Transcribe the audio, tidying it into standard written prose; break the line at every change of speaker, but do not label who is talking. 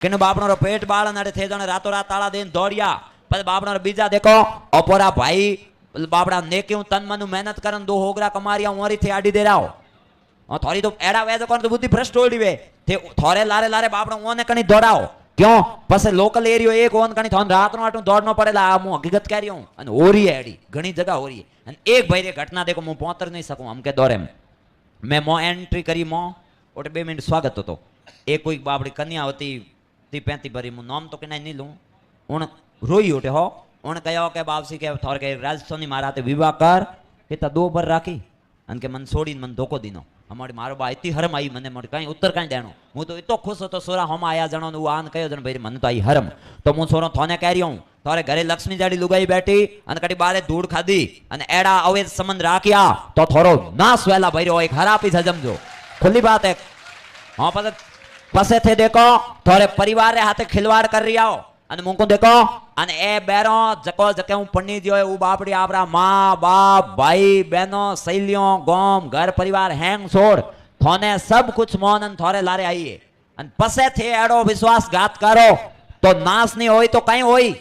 કે બાપણો પેટ બાળ નડે थे जने रातों रात ताला देन दौड़िया पर बापणो बीजा देखो अपोरा भाई बापड़ा ने क्यों तन मन मेहनत करन दो होगरा कमारिया ओरी थे आडी दे राओ थोड़ी तो एड़ा वे तो कर तो बुद्धि भ्रष्ट होड़ी वे थे थोड़े लारे लारे बापड़ो ओने कणी दौड़ाओ क्यों पसे लोकल एरियो एक ओन कणी थोन रात नो आटू दौड़नो पड़ेला आ मु हकीकत कह रही हूं अन ओरी एडी घणी जगह ओरी अन एक भाई रे घटना देखो मु पहुंच नहीं सकूं हम के दौरे में मैं मो एंट्री करी मो ओटे 2 मिनट स्वागत तो एक कोई बापड़ी कन्या होती ती 35 भरी मु नाम तो के नहीं लूं उन रोई उठे हो उन कहो के बापसी के थोर के राजस्थानी माराते विवाह कर के ता 2 बर राखी अन के मन छोड़ी मन धोको दीनो हमारी मारो बा इतनी हरम आई मने मर कहीं उत्तर कहीं देनो मु तो इतो खुश होतो सोरा हम आया जणो नु आन कयो जण भाई मन तो आई हरम तो मु सोरो थोने कह रही हूं तारे घरे लक्ष्मी जाड़ी लुगाई बैठी अन कटी बारे धूड़ खादी अन एड़ा अवैध संबंध राख्या तो थोरो नास वेला भइरो एक हरापी समझो खुली बात है हां पसे थे देखो थोरे परिवार रे हाथे खिलवाड़ कर रिया हो अन मुको देखो अन ए बेरो जको जके हूं पन्नी दियो उ बापड़ी आपरा मां बाप भाई बहनों सहेलियों गोम घर परिवार हैंग छोड़ थोने सब कुछ मोनन थोरे लारे आईए अन पसे थे एड़ो विश्वासघात करो तो नाश नहीं होई तो कहीं होई